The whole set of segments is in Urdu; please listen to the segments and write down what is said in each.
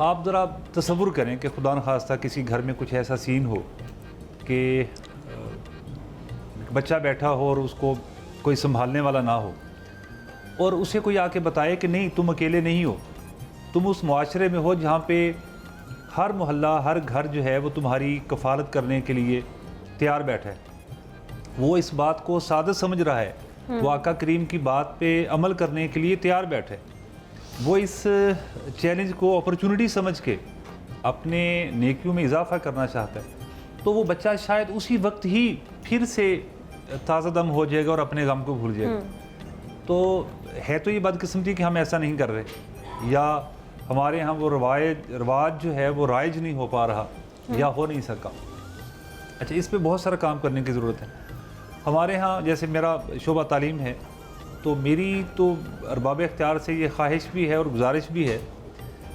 آپ ذرا تصور کریں کہ خدا نخواستہ کسی گھر میں کچھ ایسا سین ہو کہ بچہ بیٹھا ہو اور اس کو کوئی سنبھالنے والا نہ ہو، اور اسے کوئی آ کے بتائے کہ نہیں تم اکیلے نہیں ہو، تم اس معاشرے میں ہو جہاں پہ ہر محلہ ہر گھر جو ہے وہ تمہاری کفالت کرنے کے لیے تیار بیٹھا ہے، وہ اس بات کو سعادت سمجھ رہا ہے، وہ آقا کریم کی بات پہ عمل کرنے کے لیے تیار بیٹھے، وہ اس چیلنج کو اپرچونٹی سمجھ کے اپنے نیکیوں میں اضافہ کرنا چاہتا ہے، تو وہ بچہ شاید اسی وقت ہی پھر سے تازہ دم ہو جائے گا اور اپنے غم کو بھول جائے گا۔ تو ہے تو یہ بدقسمتی کہ ہم ایسا نہیں کر رہے، یا ہمارے ہاں وہ رواج جو ہے وہ رائج نہیں ہو پا رہا یا ہو نہیں سکا۔ اچھا، اس پہ بہت سارا کام کرنے کی ضرورت ہے۔ ہمارے ہاں جیسے میرا شعبہ تعلیم ہے، تو میری تو ارباب اختیار سے یہ خواہش بھی ہے اور گزارش بھی ہے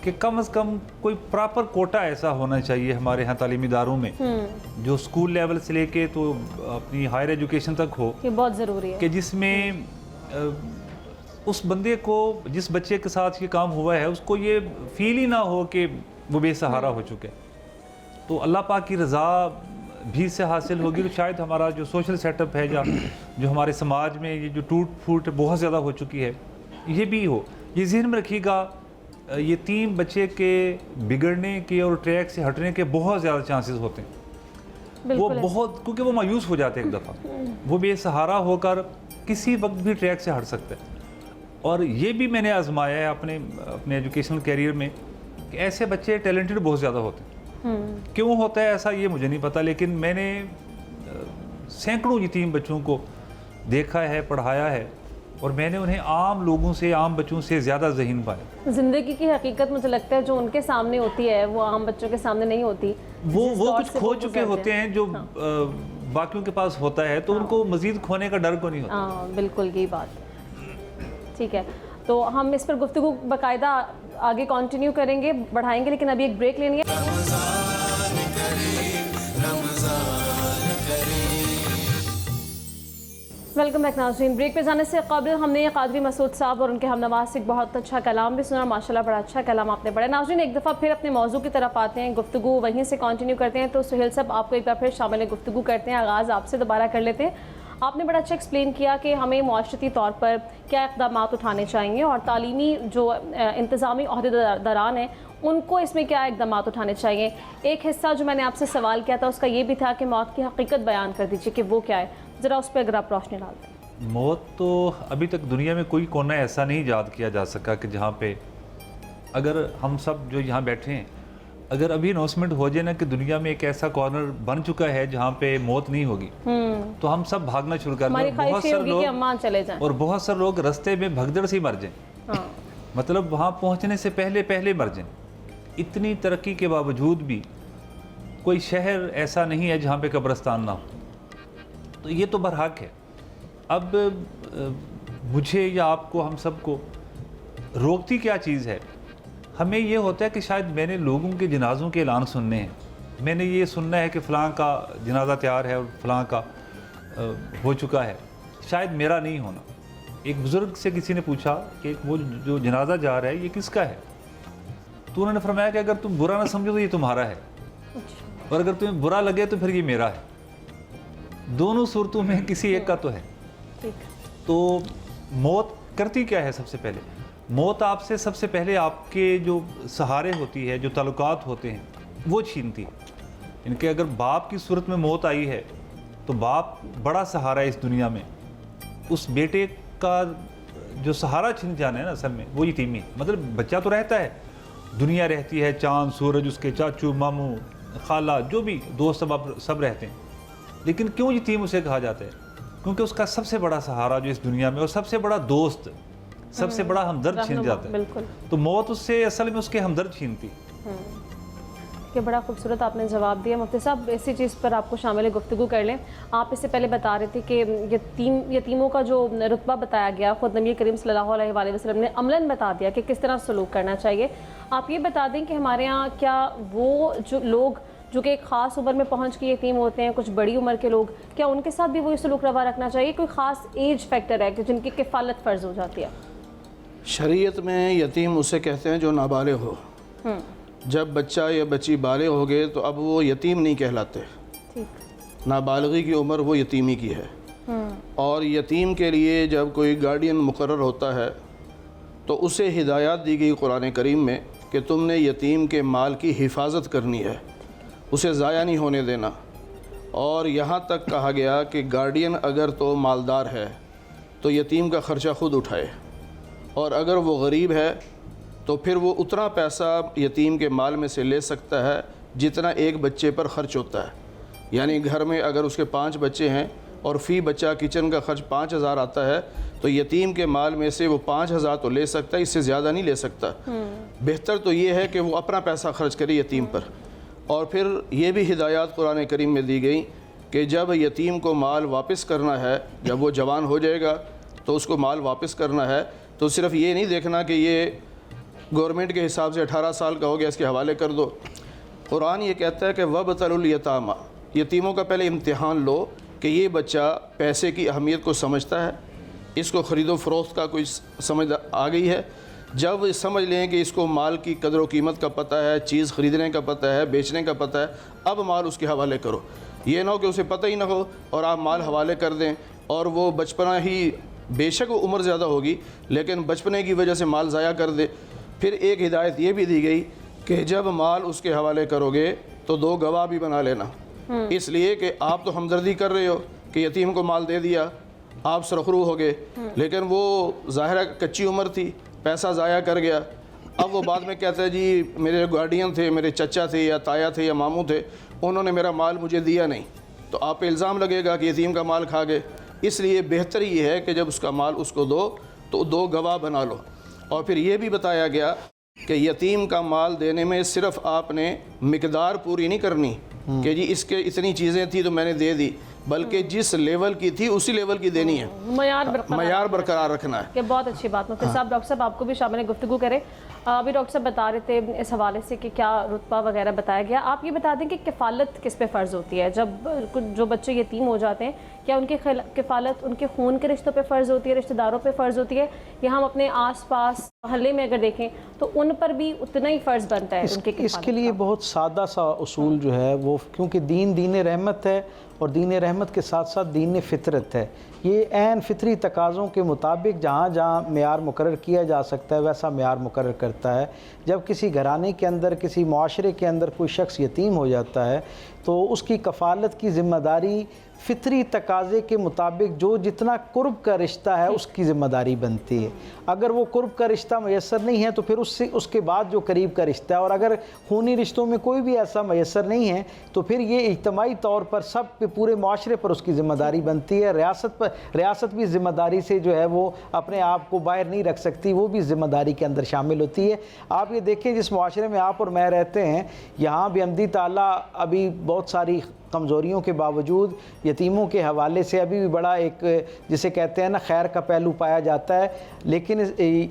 کہ کم از کم کوئی پراپر کوٹا ایسا ہونا چاہیے ہمارے ہاں تعلیمی اداروں میں جو اسکول لیول سے لے کے تو اپنی ہائر ایجوکیشن تک ہو، یہ بہت ضروری ہے کہ جس میں اس بندے کو، جس بچے کے ساتھ یہ کام ہوا ہے، اس کو یہ فیل ہی نہ ہو کہ وہ بے سہارا ہو چکے۔ تو اللہ پاک کی رضا بھی سے حاصل ہوگی تو شاید ہمارا جو سوشل سیٹ اپ ہے جو ہمارے سماج میں یہ جو ٹوٹ پھوٹ بہت زیادہ ہو چکی ہے، یہ بھی ہو۔ یہ ذہن میں رکھیے گا، یتیم بچے کے بگڑنے کے اور ٹریک سے ہٹنے کے بہت زیادہ چانسز ہوتے ہیں، وہ بہت، کیونکہ وہ مایوس ہو جاتے ہیں ایک دفعہ، وہ بے سہارا ہو کر کسی وقت بھی ٹریک سے ہٹ سکتے ہیں۔ اور یہ بھی میں نے آزمایا ہے اپنے ایجوکیشنل کیریئر میں کہ ایسے بچے ٹیلنٹڈ بہت زیادہ ہوتے ہیں۔ کیوں ہوتا ہے ایسا یہ مجھے نہیں پتا، لیکن میں نے سینکڑوں یتیم بچوں کو دیکھا ہے، پڑھایا ہے، اور میں نے انہیں عام لوگوں سے، عام بچوں سے زیادہ ذہین پایا۔ زندگی کی حقیقت مجھے لگتا ہے جو ان کے سامنے ہوتی ہے وہ عام بچوں کے سامنے نہیں ہوتی، وہ کچھ کھو چکے ہوتے ہیں جو باقیوں کے پاس ہوتا ہے، تو ان کو مزید کھونے کا ڈر کو نہیں ہوتا۔ ہاں بالکل، یہی بات۔ ٹھیک ہے، تو ہم اس پر گفتگو باقاعدہ آگے کنٹینیو کریں گے، بڑھائیں گے، لیکن ابھی ایک بریک لینی ہے۔ ویلکم بیک ناظرین۔ بریک پہ جانے سے قبل ہم نے قادری مسعود صاحب اور ان کے ہم نواز سے بہت اچھا کلام بھی سنا، ماشاءاللہ بڑا اچھا کلام آپ نے پڑھا۔ ناظرین ایک دفعہ پھر اپنے موضوع کی طرف آتے ہیں، گفتگو وہیں سے کنٹینیو کرتے ہیں۔ تو سہیل صاحب آپ کو ایک بار پھر شامل گفتگو کرتے ہیں، آغاز آپ سے دوبارہ کر لیتے ہیں۔ آپ نے بڑا اچھا ایکسپلین کیا کہ ہمیں معاشرتی طور پر کیا اقدامات اٹھانے چاہیے، اور تعلیمی جو انتظامی عہدیداران ہیں ان کو اس میں کیا اقدامات اٹھانے چاہیے۔ ایک حصہ جو میں نے آپ سے سوال کیا تھا اس کا یہ بھی تھا کہ موت کی حقیقت بیان کر دیجیے کہ وہ کیا ہے، ذرا اس پہ اگر آپ روشنی ڈال دیں۔ موت تو ابھی تک دنیا میں کوئی کونا ایسا نہیں یاد کیا جا سکا کہ جہاں پہ، اگر ہم سب جو یہاں بیٹھے ہیں، اگر ابھی اناؤنسمنٹ ہو جائے نا کہ دنیا میں ایک ایسا کارنر بن چکا ہے جہاں پہ موت نہیں ہوگی، تو ہم سب بھاگنا شروع کر دیں، اور بہت سارے لوگ رستے میں بھگدڑ سے ہی مر جائیں، مطلب وہاں پہنچنے سے پہلے مر جائیں۔ اتنی ترقی کے باوجود بھی کوئی شہر ایسا نہیں ہے جہاں پہ قبرستان نہ ہو، تو یہ تو برحق ہے۔ اب مجھے یا آپ کو، ہم سب کو روکتی کیا چیز ہے؟ ہمیں یہ ہوتا ہے کہ شاید میں نے لوگوں کے جنازوں کے اعلان سننے ہیں، میں نے یہ سننا ہے کہ فلاں کا جنازہ تیار ہے اور فلاں کا ہو چکا ہے، شاید میرا نہیں ہونا۔ ایک بزرگ سے کسی نے پوچھا کہ وہ جو جنازہ جا رہا ہے یہ کس کا ہے، تو انہوں نے فرمایا کہ اگر تم برا نہ سمجھو تو یہ تمہارا ہے، اور اگر تمہیں برا لگے تو پھر یہ میرا ہے۔ دونوں صورتوں میں کسی ایک کا تو ہے۔ تو موت کرتی کیا ہے؟ سب سے پہلے موت آپ سے سب سے پہلے آپ کے جو سہارے ہوتی ہے، جو تعلقات ہوتے ہیں، وہ چھینتی ہے۔ ان کہ اگر باپ کی صورت میں موت آئی ہے تو باپ بڑا سہارا ہے اس دنیا میں، اس بیٹے کا جو سہارا چھن جانا ہے نا اصل میں وہ یتیمی ہے۔ مطلب بچہ تو رہتا ہے، دنیا رہتی ہے، چاند سورج، اس کے چاچو ماموں خالہ جو بھی دوست سب رہتے ہیں، لیکن کیوں یتیم اسے کہا جاتا ہے؟ کیونکہ اس کا سب سے بڑا سہارا جو اس دنیا میں، اور سب سے بڑا دوست، سب سے بڑا ہمدرد چھین جاتا ہے۔ تو موت اس سے اصل میں اس کے ہمدرد چھینتی۔ کہ بڑا خوبصورت آپ نے جواب دیا۔ مفتی صاحب اسی چیز پر آپ کو شامل گفتگو کر لیں۔ آپ اس سے پہلے بتا رہے تھے کہ یتیموں کا جو رتبہ بتایا گیا، خود نبی کریم صلی اللہ علیہ وآلہ وسلم نے عملاً بتا دیا کہ کس طرح سلوک کرنا چاہیے۔ آپ یہ بتا دیں کہ ہمارے ہاں کیا وہ جو لوگ جو کہ ایک خاص عمر میں پہنچ کے یتیم ہوتے ہیں، کچھ بڑی عمر کے لوگ، کیا ان کے ساتھ بھی وہی سلوک روا رکھنا چاہیے؟ کوئی خاص ایج فیکٹر ہے کہ جن کی کفالت فرض ہو جاتی ہے؟ شریعت میں یتیم اسے کہتے ہیں جو نابالغ ہو، جب بچہ یا بچی بالغ ہو گئے تو اب وہ یتیم نہیں کہلاتے، ٹھیک، نابالغی کی عمر وہ یتیمی کی ہے۔ اور یتیم کے لیے جب کوئی گارڈین مقرر ہوتا ہے تو اسے ہدایات دی گئی قرآن کریم میں کہ تم نے یتیم کے مال کی حفاظت کرنی ہے، اسے ضائع نہیں ہونے دینا۔ اور یہاں تک کہا گیا کہ گارڈین اگر تو مالدار ہے تو یتیم کا خرچہ خود اٹھائے، اور اگر وہ غریب ہے تو پھر وہ اتنا پیسہ یتیم کے مال میں سے لے سکتا ہے جتنا ایک بچے پر خرچ ہوتا ہے۔ یعنی گھر میں اگر اس کے 5 بچے ہیں اور فی بچہ کچن کا خرچ 5000 آتا ہے تو یتیم کے مال میں سے وہ 5000 تو لے سکتا ہے، اس سے زیادہ نہیں لے سکتا۔ بہتر تو یہ ہے کہ وہ اپنا پیسہ خرچ کرے یتیم پر۔ اور پھر یہ بھی ہدایات قرآن کریم میں دی گئی کہ جب یتیم کو مال واپس کرنا ہے، جب وہ جوان ہو جائے گا تو اس کو مال واپس کرنا ہے، تو صرف یہ نہیں دیکھنا کہ یہ گورنمنٹ کے حساب سے 18 سال کا ہو گیا اس کے حوالے کر دو۔ قرآن یہ کہتا ہے کہ وَابْتَلُوا الْيَتَامَى، یتیموں کا پہلے امتحان لو کہ یہ بچہ پیسے کی اہمیت کو سمجھتا ہے، اس کو خرید و فروخت کا کوئی سمجھ آ گئی ہے۔ جب سمجھ لیں کہ اس کو مال کی قدر و قیمت کا پتہ ہے، چیز خریدنے کا پتہ ہے، بیچنے کا پتہ ہے، اب مال اس کے حوالے کرو۔ یہ نہ ہو کہ اسے پتہ ہی نہ ہو اور آپ مال حوالے کر دیں اور وہ بچپنا ہی، بے شک وہ عمر زیادہ ہوگی لیکن بچپنے کی وجہ سے مال ضائع کر دے۔ پھر ایک ہدایت یہ بھی دی گئی کہ جب مال اس کے حوالے کرو گے تو 2 گواہ بھی بنا لینا، اس لیے کہ آپ تو ہمدردی کر رہے ہو کہ یتیم کو مال دے دیا، آپ سرخرو ہو گئے، لیکن وہ ظاہرہ کچی عمر تھی، پیسہ ضائع کر گیا۔ اب وہ بعد میں کہتا ہے جی میرے گارڈین تھے، میرے چچا تھے یا تایا تھے یا ماموں تھے، انہوں نے میرا مال مجھے دیا نہیں، تو آپ پہ الزام لگے گا کہ یتیم کا مال کھا گئے۔ اس لیے بہتر یہ ہے کہ جب اس کا مال اس کو دو تو 2 گواہ بنا لو۔ اور پھر یہ بھی بتایا گیا کہ یتیم کا مال دینے میں صرف آپ نے مقدار پوری نہیں کرنی کہ جی اس کے اتنی چیزیں تھیں تو میں نے دے دی، بلکہ جس لیول کی تھی اسی لیول کی دینی ہے، معیار برقرار رکھنا ہے۔ کہ بہت اچھی بات مفتی صاحب، ڈاکٹر صاحب آپ کو بھی شامل گفتگو کریں۔ ابھی ڈاکٹر صاحب بتا رہے تھے اس حوالے سے کہ کیا رتبہ وغیرہ بتایا گیا، آپ یہ بتا دیں کہ کفالت کس پہ فرض ہوتی ہے جب جو بچے یتیم ہو جاتے ہیں؟ کیا ان کی کفالت ان کے خون کے رشتوں پہ فرض ہوتی ہے، رشتہ داروں پہ فرض ہوتی ہے، یا ہم اپنے آس پاس محلے میں اگر دیکھیں تو ان پر بھی اتنا ہی فرض بنتا ہے ان کے کفالت؟ اس کے لیے بہت سادہ سا اصول جو ہے وہ، کیونکہ دین رحمت ہے اور دین رحمت کے ساتھ ساتھ دین فطرت ہے، یہ عین فطری تقاضوں کے مطابق جہاں جہاں معیار مقرر کیا جا سکتا ہے ویسا معیار مقرر کرتا ہے۔ جب کسی گھرانے کے اندر، کسی معاشرے کے اندر کوئی شخص یتیم ہو جاتا ہے تو اس کی کفالت کی ذمہ داری فطری تقاضے کے مطابق جو جتنا قرب کا رشتہ ہے اس کی ذمہ داری بنتی ہے۔ اگر وہ قرب کا رشتہ میسر نہیں ہے تو پھر اس کے بعد جو قریب کا رشتہ ہے، اور اگر خونی رشتوں میں کوئی بھی ایسا میسر نہیں ہے تو پھر یہ اجتماعی طور پر سب پہ، پورے معاشرے پر اس کی ذمہ داری بنتی ہے۔ ریاست بھی ذمہ داری سے جو ہے وہ اپنے آپ کو باہر نہیں رکھ سکتی، وہ بھی ذمہ داری کے اندر شامل ہوتی ہے۔ آپ یہ دیکھیں جس معاشرے میں آپ اور میں رہتے ہیں، یہاں بھی بحمدِ تعالیٰ ابھی بہت ساری کمزوریوں کے باوجود یتیموں کے حوالے سے ابھی بھی بڑا ایک جسے کہتے ہیں نا خیر کا پہلو پایا جاتا ہے۔ لیکن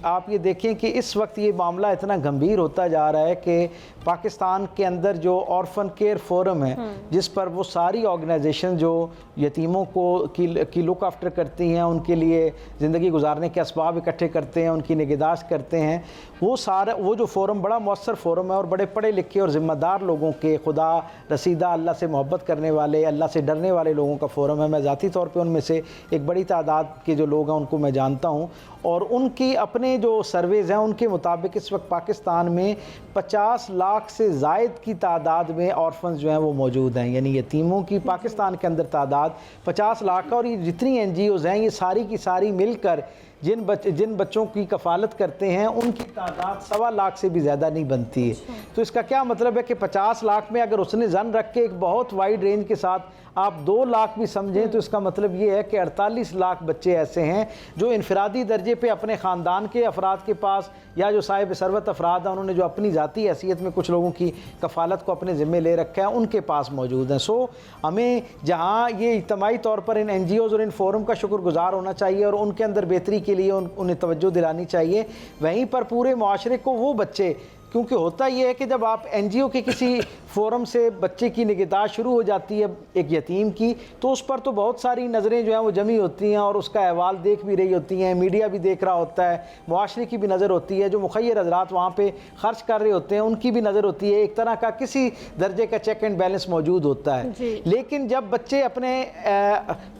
آپ یہ دیکھیں کہ اس وقت یہ معاملہ اتنا گمبھیر ہوتا جا رہا ہے کہ پاکستان کے اندر جو آرفن کیئر فورم ہے، جس پر وہ ساری آرگنائزیشن جو یتیموں کو کی لک آفٹر کرتی ہیں، ان کے لیے زندگی گزارنے کے اسباب اکٹھے کرتے ہیں، ان کی نگہداشت کرتے ہیں، وہ جو فورم بڑا مؤثر فورم ہے اور بڑے پڑھے لکھے اور ذمہ دار لوگوں کے، خدا رسیدہ، اللہ سے محبت کرنے والے، اللہ سے ڈرنے والے لوگوں کا فورم ہے۔ میں ذاتی طور پہ ان میں سے ایک بڑی تعداد کے جو لوگ ہیں ان کو میں جانتا ہوں، اور ان کی اپنے جو سرویز ہیں ان کے مطابق اس وقت پاکستان میں 50 لاکھ سے زائد کی تعداد میں آرفنز جو ہیں وہ موجود ہیں، یعنی یتیموں کی پاکستان کے اندر تعداد 50 لاکھ کا، اور یہ جتنی NGOs ہیں یہ ساری کی ساری مل کر جن بچوں کی کفالت کرتے ہیں ان کی تعداد 1.25 لاکھ سے بھی زیادہ نہیں بنتی ہے۔ تو اس کا کیا مطلب ہے کہ 50 لاکھ میں اگر اس نے زن رکھ کے ایک بہت وائڈ رینج کے ساتھ آپ 2 لاکھ بھی سمجھیں تو اس کا مطلب یہ ہے کہ 48 لاکھ بچے ایسے ہیں جو انفرادی درجے پہ اپنے خاندان کے افراد کے پاس، یا جو صاحب ثروت افراد ہیں انہوں نے جو اپنی ذاتی حیثیت میں کچھ لوگوں کی کفالت کو اپنے ذمے لے رکھا ہے، ان کے پاس موجود ہیں۔ سو ہمیں جہاں یہ اجتماعی طور پر ان NGOs اور ان فورم کا شکر گزار ہونا چاہیے اور ان کے اندر بہتری کے لیے انہیں توجہ دلانی چاہیے، وہیں پر پورے معاشرے کو وہ بچے کیونکہ ہوتا یہ ہے کہ جب آپ NGO کے کسی فورم سے بچے کی نگہداشت شروع ہو جاتی ہے ایک یتیم کی، تو اس پر تو بہت ساری نظریں جو ہیں وہ جمی ہوتی ہیں اور اس کا احوال دیکھ بھی رہی ہوتی ہیں، میڈیا بھی دیکھ رہا ہوتا ہے، معاشرے کی بھی نظر ہوتی ہے، جو مخیر حضرات وہاں پہ خرچ کر رہے ہوتے ہیں ان کی بھی نظر ہوتی ہے، ایک طرح کا کسی درجے کا چیک اینڈ بیلنس موجود ہوتا ہے۔ لیکن جب بچے اپنے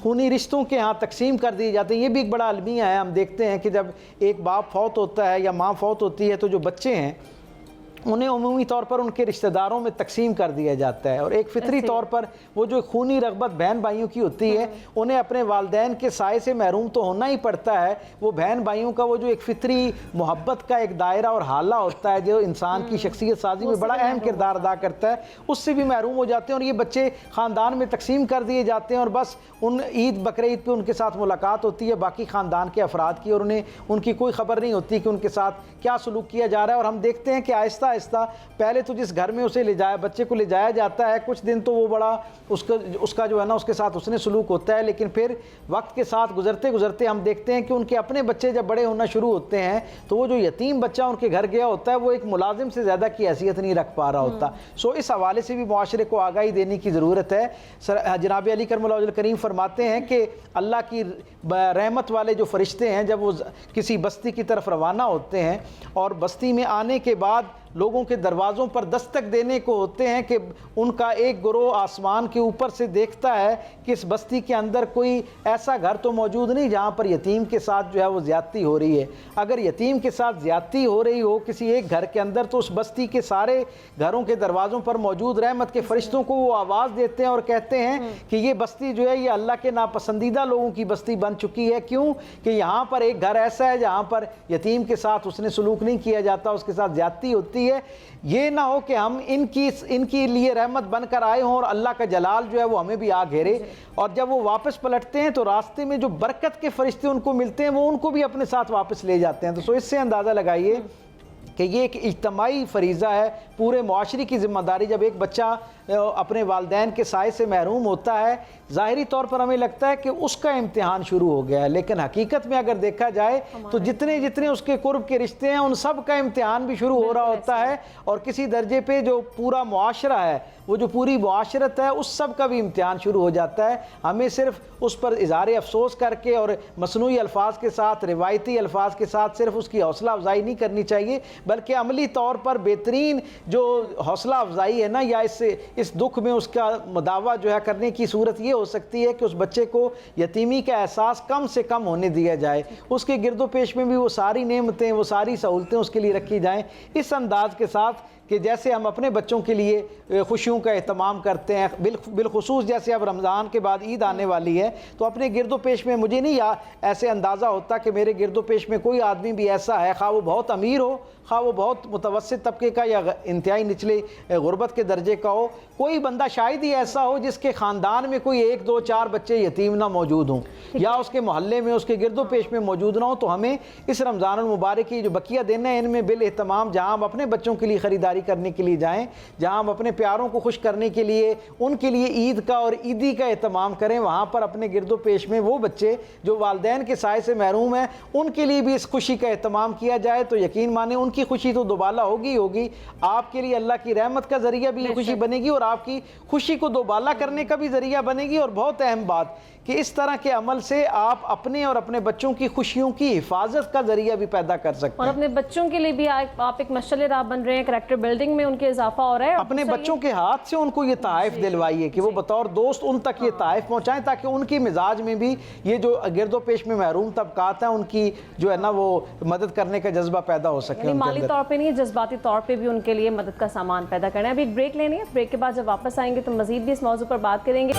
خونی رشتوں کے ہاں تقسیم کر دیے جاتے ہیں، یہ بھی ایک بڑا المیہ ہے۔ ہم دیکھتے ہیں کہ جب ایک باپ فوت ہوتا ہے یا ماں فوت ہوتی ہے تو جو بچے ہیں انہیں عمومی طور پر ان کے رشتہ داروں میں تقسیم کر دیا جاتا ہے، اور ایک فطری طور پر وہ جو خونی رغبت بہن بھائیوں کی ہوتی ہے انہیں اپنے والدین کے سائے سے محروم تو ہونا ہی پڑتا ہے۔ وہ بہن بھائیوں کا وہ جو ایک فطری محبت کا ایک دائرہ اور حالہ ہوتا ہے جو انسان کی شخصیت سازی میں بڑا اہم کردار ادا کرتا ہے، اس سے بھی محروم ہو جاتے ہیں، اور یہ بچے خاندان میں تقسیم کر دیے جاتے ہیں، اور بس ان عید بقرعید پہ ان کے ساتھ ملاقات ہوتی ہے باقی خاندان کے افراد کی، اور انہیں ان کی کوئی خبر نہیں ہوتی کہ ان کے ساتھ کیا سلوک کیا جا رہا ہے۔ اور ہم دیکھتے ہیں کہ آہستہ آہستہ پہلے تو جس گھر میں اسے بچے کو لے جایا جاتا ہے کچھ دن تو وہ بڑا اس کا جو ہے نا اس کے ساتھ اس نے سلوک ہوتا ہے، لیکن پھر وقت کے ساتھ گزرتے ہم دیکھتے ہیں کہ ان کے اپنے بچے جب بڑے ہونا شروع ہوتے ہیں تو وہ جو یتیم بچہ ان کے گھر گیا ہوتا ہے وہ ایک ملازم سے زیادہ کی حیثیت نہیں رکھ پا رہا ہوتا۔ اس حوالے سے بھی معاشرے کو آگاہی دینے کی ضرورت ہے۔ جناب علی کرم اللہ وجہ الکریم فرماتے ہیں کہ اللہ کی رحمت والے جو فرشتے ہیں جب وہ کسی بستی کی طرف روانہ ہوتے ہیں اور بستی میں آنے کے بعد لوگوں کے دروازوں پر دستک دینے کو ہوتے ہیں کہ ان کا ایک گروہ آسمان کے اوپر سے دیکھتا ہے کہ اس بستی کے اندر کوئی ایسا گھر تو موجود نہیں جہاں پر یتیم کے ساتھ جو ہے وہ زیادتی ہو رہی ہے۔ اگر یتیم کے ساتھ زیادتی ہو رہی ہو کسی ایک گھر کے اندر تو اس بستی کے سارے گھروں کے دروازوں پر موجود رحمت کے فرشتوں کو وہ آواز دیتے ہیں اور کہتے ہیں کہ یہ بستی جو ہے یہ اللہ کے ناپسندیدہ لوگوں کی بستی بن چکی ہے۔ کیوں کہ یہاں پر ایک گھر ایسا ہے جہاں پر یتیم کے ساتھ اس نے سلوک نہیں کیا جاتا، اس کے ساتھ زیادتی ہوتی ہے۔ یہ نہ ہو کہ ہم ان کی لیے رحمت بن کر آئے ہوں اور اللہ کا جلال جو ہے وہ ہمیں بھی آ گھیرے، اور جب وہ واپس پلٹتے ہیں تو راستے میں جو برکت کے فرشتے ان کو ملتے ہیں وہ ان کو بھی اپنے ساتھ واپس لے جاتے ہیں۔ تو اس سے اندازہ لگائیے کہ یہ ایک اجتماعی فریضہ ہے، پورے معاشرے کی ذمہ داری۔ جب ایک بچہ اپنے والدین کے سائے سے محروم ہوتا ہے ظاہری طور پر ہمیں لگتا ہے کہ اس کا امتحان شروع ہو گیا ہے، لیکن حقیقت میں اگر دیکھا جائے تو جتنے اس کے قرب کے رشتے ہیں ان سب کا امتحان بھی شروع ہو رہا ہوتا ہے، اور کسی درجے پہ جو پورا معاشرہ ہے وہ جو پوری معاشرت ہے اس سب کا بھی امتحان شروع ہو جاتا ہے۔ ہمیں صرف اس پر اظہار افسوس کر کے اور مصنوعی الفاظ کے ساتھ روایتی الفاظ کے ساتھ صرف اس کی حوصلہ افزائی نہیں کرنی چاہیے، بلکہ عملی طور پر بہترین جو حوصلہ افزائی ہے نا یا اس دکھ میں اس کا مداوع جو ہے کرنے کی صورت یہ ہو سکتی ہے کہ اس بچے کو یتیمی کا احساس کم سے کم ہونے دیا جائے، اس کے گرد و پیش میں بھی وہ ساری نعمتیں وہ ساری سہولتیں اس کے لیے رکھی جائیں اس انداز کے ساتھ کہ جیسے ہم اپنے بچوں کے لیے خوشیوں کا اہتمام کرتے ہیں، بالخصوص جیسے اب رمضان کے بعد عید آنے والی ہے تو اپنے گرد و پیش میں مجھے نہیں ایسے اندازہ ہوتا کہ میرے گرد و پیش میں کوئی آدمی بھی ایسا ہے، خواہ وہ بہت امیر ہو خواہ وہ بہت متوسط طبقے کا یا انتہائی نچلے غربت کے درجے کا ہو، کوئی بندہ شاید ہی ایسا ہو جس کے خاندان میں کوئی 1 2 4 بچے یتیم نہ موجود ہوں یا اس کے محلے میں اس کے گرد و پیش میں موجود نہ ہوں۔ تو ہمیں اس رمضان المبارک کی جو بقیہ دن ہیں ان میں بالاہتمام جہاں ہم اپنے بچوں کے لیے خریداری کرنے کے لیے جائیں، جہاں ہم اپنے پیاروں کو خوش کرنے کے لیے ان کے لیے عید کا اور عیدی کا اہتمام کریں، وہاں پر اپنے گرد و پیش میں وہ بچے جو والدین کے سائے سے محروم ہیں ان کے لیے بھی اس خوشی کا اہتمام کیا جائے تو یقین مانیں ان کی خوشی تو دوبالا ہوگی، آپ کے لیے اللہ کی رحمت کا ذریعہ بھی یہ خوشی بنے گی اور آپ کی خوشی کو دوبالا کرنے کا بھی ذریعہ بنے گی۔ اور بہت اہم بات کہ اس طرح کے عمل سے آپ اپنے اور اپنے بچوں کی خوشیوں کی حفاظت کا ذریعہ بھی پیدا کر سکتے ہیں، اور اپنے بچوں کے لیے بھی آپ ایک مشعل راہ بن رہے ہیں، کریکٹر بلڈنگ میں ان کے اضافہ ہو رہا ہے۔ اپنے بچوں کے ہاتھ سے ان کو یہ تحائف دلوائیے کہ وہ بطور دوست ان تک یہ تحائف پہنچائیں تاکہ ان کی مزاج میں بھی یہ جو گرد و پیش میں محروم طبقات ہیں ان کی جو ہے نا وہ مدد کرنے کا جذبہ پیدا ہو سکے، یعنی مالی طور پہ نہیں جذباتی طور پہ بھی ان کے لیے مدد کا سامان پیدا کرنا ہے۔ ابھی ایک بریک لینی ہے، بریک کے بعد جب واپس آئیں گے تو مزید بھی اس موضوع پر بات کریں گے۔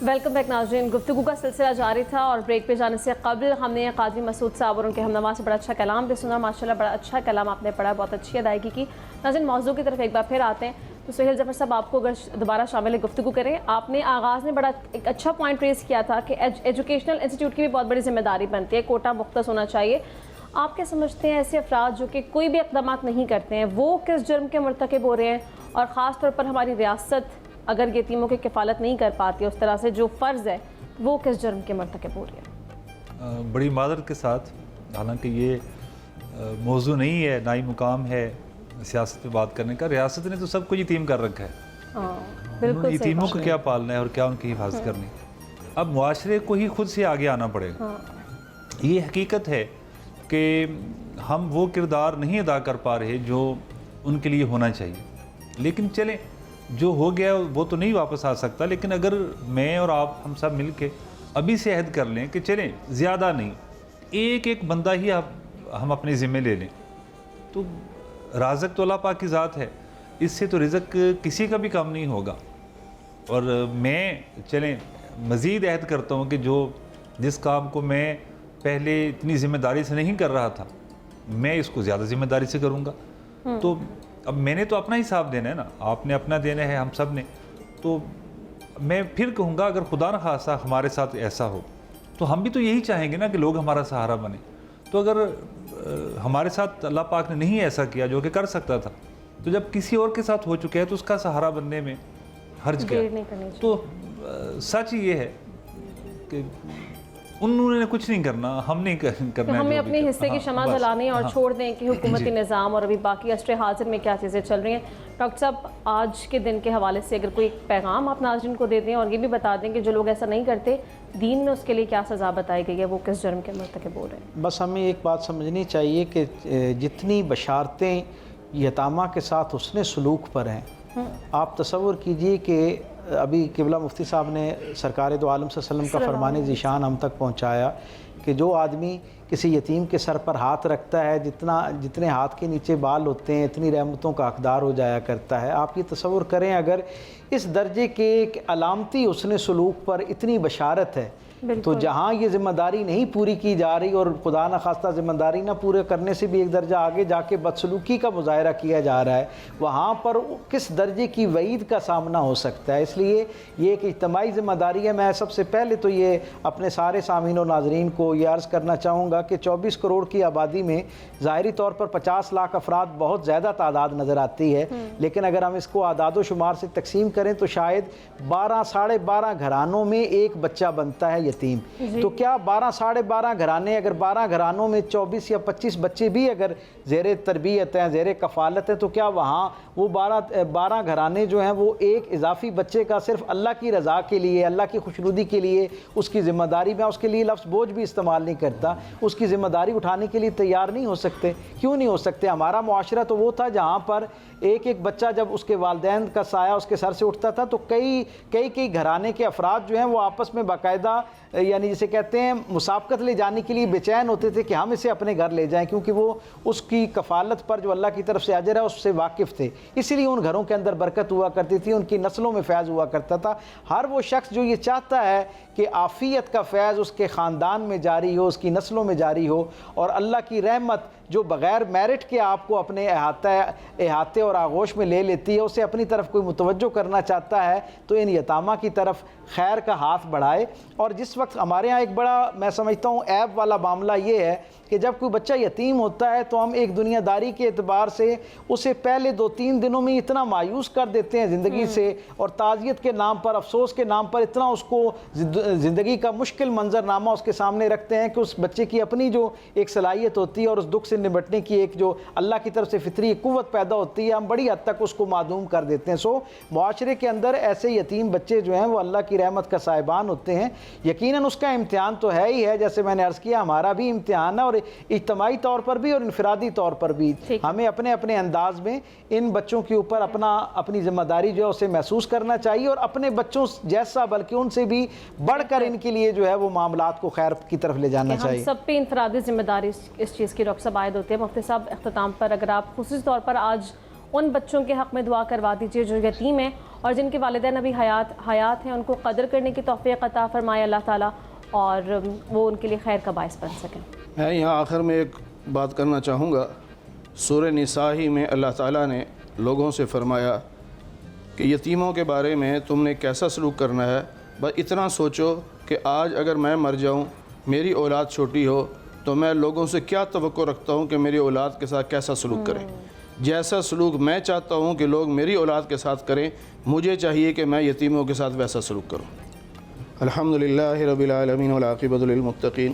ویلکم بیک ناظرین، گفتگو کا سلسلہ جاری تھا اور بریک پہ جانے سے قبل ہم نے قاضی مسعود صاحب اور ان کے ہمنوا سے بڑا اچھا کلام بھی سنا، ماشاءاللہ بڑا اچھا کلام آپ نے پڑھا، بہت اچھی ادائیگی کی۔ ناظرین موضوع کی طرف ایک بار پھر آتے ہیں تو سہیل ظفر صاحب آپ کو اگر دوبارہ شامل گفتگو کریں، آپ نے آغاز میں بڑا ایک اچھا پوائنٹ ریز کیا تھا کہ ایجوکیشنل انسٹیٹیوٹ کی بھی بہت بڑی ذمہ داری بنتی ہے، کوٹا مختص ہونا چاہیے۔ آپ کیا سمجھتے ہیں ایسے افراد جو کہ کوئی بھی اقدامات نہیں کرتے ہیں وہ کس جرم کے مرتکب ہو رہے ہیں، اور خاص طور پر ہماری ریاست اگر یتیموں کی کفالت نہیں کر پاتی اس طرح سے جو فرض ہے وہ کس جرم کے مرتکب ہو رہی ہے؟ بڑی معذرت کے ساتھ، حالانکہ یہ موضوع نہیں ہے، نہ ہی مقام ہے سیاست پہ بات کرنے کا، ریاست نے تو سب کچھ یتیم کر رکھا ہے، بالکل یتیموں کو کیا پالنا ہے اور کیا ان کی حفاظت کرنی ہے۔ اب معاشرے کو ہی خود سے آگے آنا پڑے گا۔ یہ حقیقت ہے کہ ہم وہ کردار نہیں ادا کر پا رہے جو ان کے لیے ہونا چاہیے، لیکن چلیں جو ہو گیا وہ تو نہیں واپس آ سکتا، لیکن اگر میں اور آپ ہم سب مل کے ابھی سے عہد کر لیں کہ چلیں زیادہ نہیں، ایک ایک بندہ ہی ہم اپنے ذمہ لے لیں، تو رازق تو اللہ پاک کی ذات ہے، اس سے تو رزق کسی کا بھی کم نہیں ہوگا۔ اور میں چلیں مزید عہد کرتا ہوں کہ جس کام کو میں پہلے اتنی ذمہ داری سے نہیں کر رہا تھا، میں اس کو زیادہ ذمہ داری سے کروں گا۔ تو اب میں نے تو اپنا حساب دینا ہے نا، آپ نے اپنا دینا ہے، ہم سب نے۔ تو میں پھر کہوں گا اگر خدا نخواستہ ہمارے ساتھ ایسا ہو تو ہم بھی تو یہی چاہیں گے نا کہ لوگ ہمارا سہارا بنیں۔ تو اگر ہمارے ساتھ اللہ پاک نے نہیں ایسا کیا جو کہ کر سکتا تھا، تو جب کسی اور کے ساتھ ہو چکے ہیں تو اس کا سہارا بننے میں حرج کیا؟ تو سچ یہ ہے کہ انہوں نے کچھ نہیں کرنا، ہم نہیں کرنا، ہمیں اپنے حصے کی شمع جلانی اور چھوڑ دیں کہ حکومتی نظام اور ابھی باقی عصر حاضر میں کیا چیزیں چل رہی ہیں۔ ڈاکٹر صاحب، آج کے دن کے حوالے سے اگر کوئی پیغام آپ ناظرین کو دے دیں اور یہ بھی بتا دیں کہ جو لوگ ایسا نہیں کرتے دین میں اس کے لیے کیا سزا بتائی گئی ہے، وہ کس جرم کے مرتکب ہو رہے ہیں؟ بس ہمیں ایک بات سمجھنی چاہیے کہ جتنی بشارتیں یتامہ کے ساتھ حسن سلوک پر ہیں، آپ تصور کیجئے کہ ابھی قبلہ مفتی صاحب نے سرکار دو عالم صلی اللہ علیہ وسلم کا فرمان ذیشان ہم تک پہنچایا کہ جو آدمی کسی یتیم کے سر پر ہاتھ رکھتا ہے، جتنے ہاتھ کے نیچے بال ہوتے ہیں اتنی رحمتوں کا حقدار ہو جایا کرتا ہے۔ آپ یہ تصور کریں اگر اس درجے کے ایک علامتی حسن سلوک پر اتنی بشارت ہے، تو جہاں یہ ذمہ داری نہیں پوری کی جا رہی اور خدا نخواستہ ذمہ داری نہ پورے کرنے سے بھی ایک درجہ آگے جا کے بدسلوکی کا مظاہرہ کیا جا رہا ہے، وہاں پر کس درجے کی وعید کا سامنا ہو سکتا ہے۔ اس لیے یہ ایک اجتماعی ذمہ داری ہے۔ میں سب سے پہلے تو یہ اپنے سارے سامعین و ناظرین کو یہ عرض کرنا چاہوں گا کہ 24 کروڑ کی آبادی میں ظاہری طور پر 50 لاکھ افراد بہت زیادہ تعداد نظر آتی ہے، لیکن اگر ہم اس کو اعداد و شمار سے تقسیم کریں تو شاید 12 ساڑھے 12 گھرانوں میں ایک بچہ بنتا ہے یتیم۔ تو کیا 12 ساڑھے 12 گھرانے، اگر 12 گھرانوں میں 24 یا 25 بچے بھی اگر زیر تربیت ہیں، زیر کفالت ہیں، تو کیا وہاں وہ 12 گھرانے جو ہیں وہ ایک اضافی بچے کا صرف اللہ کی رضا کے لیے، اللہ کی خوشنودی کے لیے اس کی ذمہ داری، میں اس کے لیے لفظ بوجھ بھی استعمال نہیں کرتا، اس کی ذمہ داری اٹھانے کے لیے تیار نہیں ہو سکتے؟ کیوں نہیں ہو سکتے؟ ہمارا معاشرہ تو وہ تھا جہاں پر ایک بچہ جب اس کے والدین کا سایہ اس کے سر سے اٹھتا تھا تو کئی گھرانے کے افراد جو ہیں وہ آپس میں باقاعدہ یعنی جسے کہتے ہیں مسابقت لے جانے کے لیے بے چین ہوتے تھے کہ ہم اسے اپنے گھر لے جائیں، کیونکہ وہ اس کی کفالت پر جو اللہ کی طرف سے اجر ہے اس سے واقف تھے، اسی لیے ان گھروں کے اندر برکت ہوا کرتی تھی، ان کی نسلوں میں فیض ہوا کرتا تھا۔ ہر وہ شخص جو یہ چاہتا ہے کہ عافیت کا فیض اس کے خاندان میں جاری ہو، اس کی نسلوں میں جاری ہو، اور اللہ کی رحمت جو بغیر میرٹ کے آپ کو اپنے احاطے اور آغوش میں لے لیتی ہے، اسے اپنی طرف کوئی متوجہ کرنا چاہتا ہے تو ان یتامہ کی طرف خیر کا ہاتھ بڑھائے۔ اور جس وقت ہمارے ہاں ایک بڑا میں سمجھتا ہوں عیب والا معاملہ یہ ہے کہ جب کوئی بچہ یتیم ہوتا ہے تو ہم ایک دنیا داری کے اعتبار سے اسے پہلے 2-3 دنوں میں اتنا مایوس کر دیتے ہیں زندگی سے، اور تعزیت کے نام پر، افسوس کے نام پر اتنا اس کو زندگی کا مشکل منظرنامہ اس کے سامنے رکھتے ہیں کہ اس بچے کی اپنی جو ایک صلاحیت ہوتی ہے اور اس دکھ سے نمٹنے کی ایک جو اللہ کی طرف سے فطری قوت پیدا ہوتی ہے، ہم بڑی حد تک اس کو معدوم کر دیتے ہیں۔ معاشرے کے اندر ایسے یتیم بچے جو ہیں وہ اللہ کی رحمت کا صاحبان ہوتے ہیں۔ یقیناً اس کا امتحان تو ہے ہی ہے، جیسے میں نے عرض کیا ہمارا بھی امتحان ہے، اور اجتماعی طور پر بھی اور انفرادی طور پر بھی ہمیں اپنے اپنے انداز میں ان بچوں کے اوپر اپنی ذمہ داری جو ہے اسے محسوس کرنا چاہیے، اور اپنے بچوں جیسا بلکہ ان سے بھی بڑھ کر ان کے لیے جو ہے وہ معاملات کو خیر کی طرف لے جانا چاہیے۔ ہم سب پہ انفرادی ذمہ داری اس چیز کی ڈاکٹر صاحب عائد ہوتی ہے۔ مفتی صاحب، اختتام پر اگر آپ خصوصی طور پر آج ان بچوں کے حق میں دعا کروا دیجیے جو یتیم ہیں اور جن کے والدین ابھی حیات ہیں، ان کو قدر کرنے کی توفیق عطا فرمائے اللہ تعالیٰ، اور وہ ان کے لیے خیر کا باعث بن سکیں۔ میں یہاں آخر میں ایک بات کرنا چاہوں گا۔ سورہ نساء ہی میں اللہ تعالیٰ نے لوگوں سے فرمایا کہ یتیموں کے بارے میں تم نے کیسا سلوک کرنا ہے، بس اتنا سوچو کہ آج اگر میں مر جاؤں، میری اولاد چھوٹی ہو، تو میں لوگوں سے کیا توقع رکھتا ہوں کہ میری اولاد کے ساتھ کیسا سلوک کریں۔ جیسا سلوک میں چاہتا ہوں کہ لوگ میری اولاد کے ساتھ کریں، مجھے چاہیے کہ میں یتیموں کے ساتھ ویسا سلوک کروں۔ الحمدللہ رب العالمین والعاقبۃ للمتقین